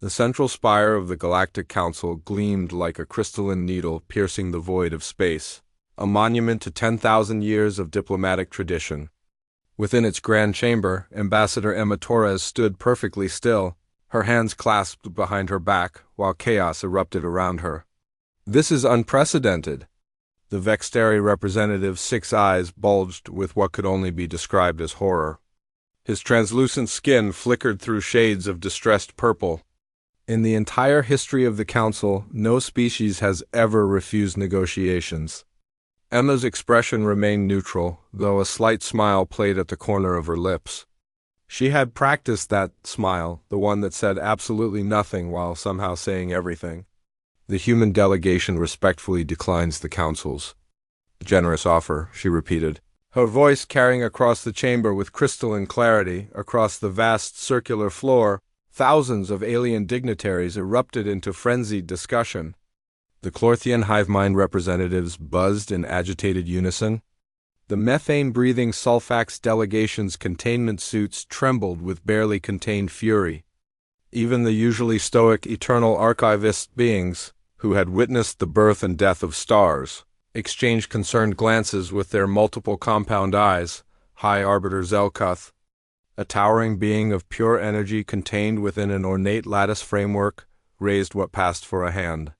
The central spire of the Galactic Council gleamed like a crystalline needle piercing the void of space, a monument to 10,000 years of diplomatic tradition. Within its grand chamber, Ambassador Emma Torres stood perfectly still, her hands clasped behind her back, while chaos erupted around her. "This is unprecedented." The Vexteri representative's 6 eyes bulged with what could only be described as horror. His translucent skin flickered through shades of distressed purple. In the entire history of the Council, no species has ever refused negotiations. Emma's expression remained neutral, though a slight smile played at the corner of her lips. She had practiced that smile, the one that said absolutely nothing while somehow saying everything. "The human delegation respectfully declines the Council's generous offer," she repeated, her voice carrying across the chamber with crystalline clarity. Across the vast circular floor, thousands of alien dignitaries erupted into frenzied discussion. The Clorthian hive mind representatives buzzed in agitated unison. The methane-breathing Sulfax delegation's containment suits trembled with barely contained fury. Even the usually stoic eternal archivist beings, who had witnessed the birth and death of stars, exchanged concerned glances with their multiple compound eyes. High Arbiter Zelkuth, a towering being of pure energy contained within an ornate lattice framework, raised what passed for a hand.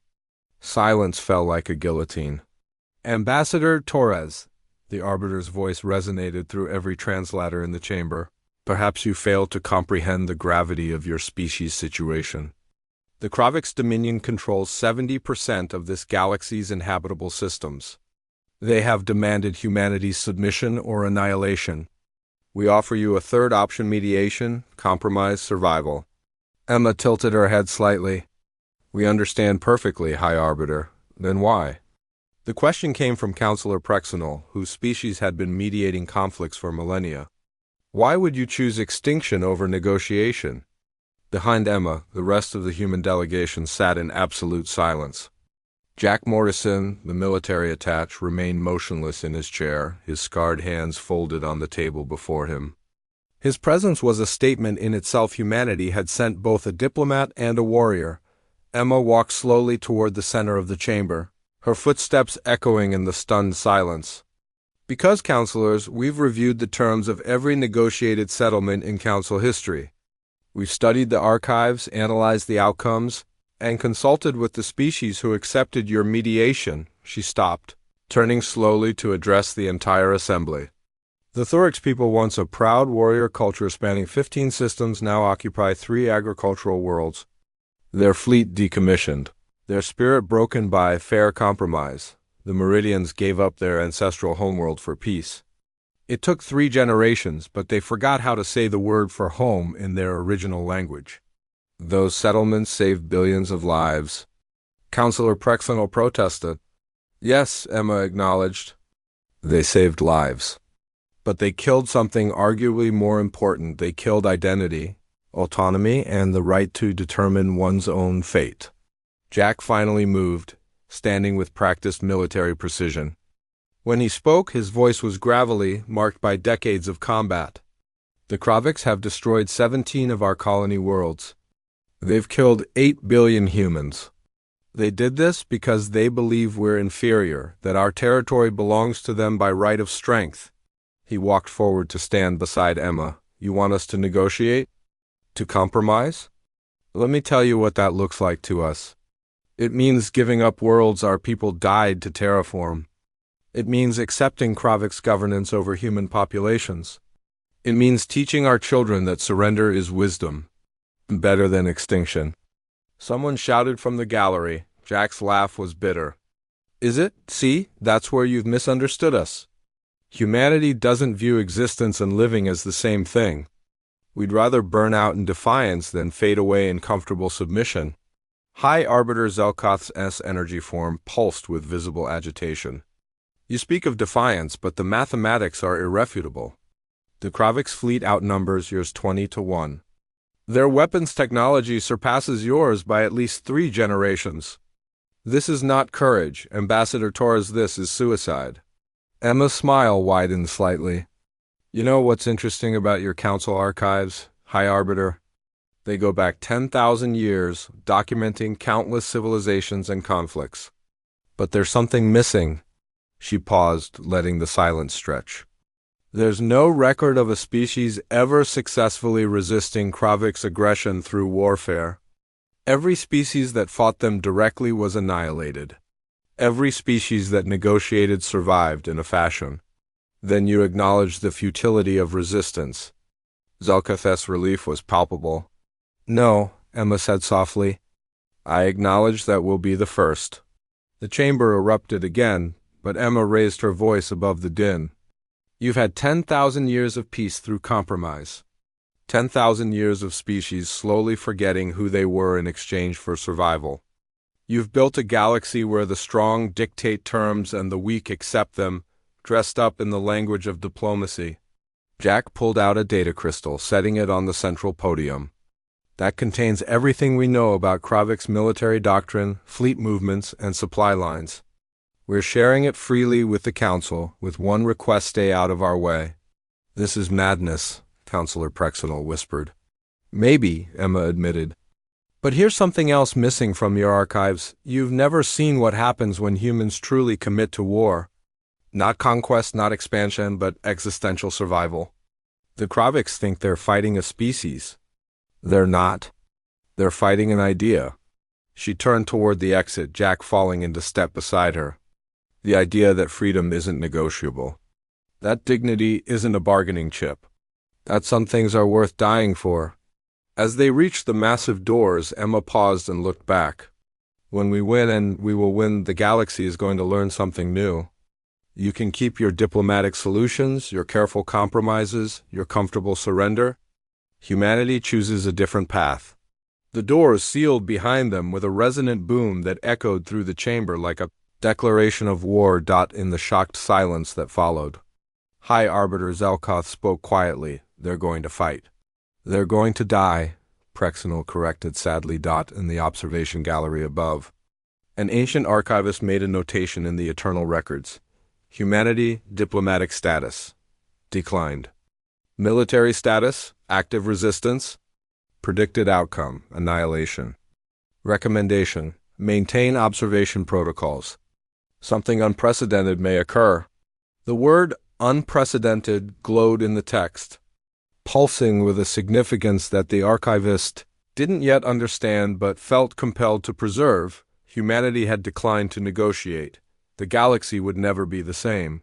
Silence fell like a guillotine. "Ambassador Torres," the Arbiter's voice resonated through every translator in the chamber, "perhaps you fail to comprehend the gravity of your species' situation. The Kravix Dominion controls 70% of this galaxy's inhabitable systems. They have demanded humanity's submission or annihilation. We offer you a third option: mediation, compromise, survival." Emma tilted her head slightly. "We understand perfectly, High Arbiter. Then why?" The question came from Counselor Prexenol, whose species had been mediating conflicts for millennia. "Why would you choose extinction over negotiation?" Behind Emma, the rest of the human delegation sat in absolute silence. Jack Morrison, the military attach, remained motionless in his chair, his scarred hands folded on the table before him. His presence was a statement in itself. Humanity had sent both a diplomat and a warrior. Emma walked slowly toward the center of the chamber, her footsteps echoing in the stunned silence. "Because, counselors, we've reviewed the terms of every negotiated settlement in Council history. We've studied the archives, analyzed the outcomes, and consulted with the species who accepted your mediation." She stopped, turning slowly to address the entire assembly. "The Thorix people, once a proud warrior culture spanning 15 systems, now occupy 3 agricultural worlds. Their fleet decommissioned, their spirit broken by fair compromise. The Meridians gave up their ancestral homeworld for peace. It took 3 generations, but they forgot how to say the word for home in their original language. Those settlements saved billions of lives." Counselor Prexenol protested. "Yes," Emma acknowledged. "They saved lives. But they killed something arguably more important. They killed identity, autonomy, and the right to determine one's own fate." Jack finally moved, standing with practiced military precision. When he spoke, his voice was gravelly, marked by decades of combat. "The Kravix have destroyed 17 of our colony worlds. They've killed 8 billion humans. They did this because they believe we're inferior, that our territory belongs to them by right of strength." He walked forward to stand beside Emma. "You want us to negotiate? To compromise? Let me tell you what that looks like to us. It means giving up worlds our people died to terraform. It means accepting Kravix governance over human populations. It means teaching our children that surrender is wisdom, better than extinction." Someone shouted from the gallery. Jack's laugh was bitter. "Is it? See, that's where you've misunderstood us. Humanity doesn't view existence and living as the same thing. We'd rather burn out in defiance than fade away in comfortable submission." High Arbiter Zelkuth's energy form pulsed with visible agitation. "You speak of defiance, but the mathematics are irrefutable. The Kravix fleet outnumbers yours 20-1. Their weapons technology surpasses yours by at least 3 generations. This is not courage, Ambassador Torres, this is suicide." Emma's smile widened slightly. "You know what's interesting about your council archives, High Arbiter? They go back 10,000 years, documenting countless civilizations and conflicts. But there's something missing. She paused, letting the silence stretch. There's no record of a species ever successfully resisting Kravik's aggression through warfare. Every species that fought them directly was annihilated. Every species that negotiated survived in a fashion. Then you acknowledge the futility of resistance. Zelkath's relief was palpable. No, Emma said softly. I acknowledge that we'll be the first. The chamber erupted again, but Emma raised her voice above the din. You've had 10,000 years of peace through compromise. 10,000 years of species slowly forgetting who they were in exchange for survival. You've built a galaxy where the strong dictate terms and the weak accept them, dressed up in the language of diplomacy. Jack pulled out a data crystal, setting it on the central podium. That contains everything we know about Kravik's military doctrine, fleet movements, and supply lines. We're sharing it freely with the Council, with one request: stay out of our way. This is madness, Councillor Prexenal whispered. Maybe, Emma admitted. But here's something else missing from your archives. You've never seen what happens when humans truly commit to war. Not conquest, not expansion, but existential survival. The Kraviks think they're fighting a species. They're not. They're fighting an idea. She turned toward the exit, Jack falling into step beside her. The idea that freedom isn't negotiable. That dignity isn't a bargaining chip. That some things are worth dying for. As they reached the massive doors, Emma paused and looked back. When we win, and we will win, the galaxy is going to learn something new. You can keep your diplomatic solutions, your careful compromises, your comfortable surrender. Humanity chooses a different path. The doors sealed behind them with a resonant boom that echoed through the chamber like a declaration of war. In the shocked silence that followed, High Arbiter Zelkoth spoke quietly. They're going to fight. They're going to die, Prexenal corrected sadly. In the observation gallery above, an ancient archivist made a notation in the eternal records. Humanity, diplomatic status. Declined. Military status, active resistance. Predicted outcome, annihilation. Recommendation, maintain observation protocols. Something unprecedented may occur. The word unprecedented glowed in the text, pulsing with a significance that the archivist didn't yet understand but felt compelled to preserve. Humanity had declined to negotiate. The galaxy would never be the same.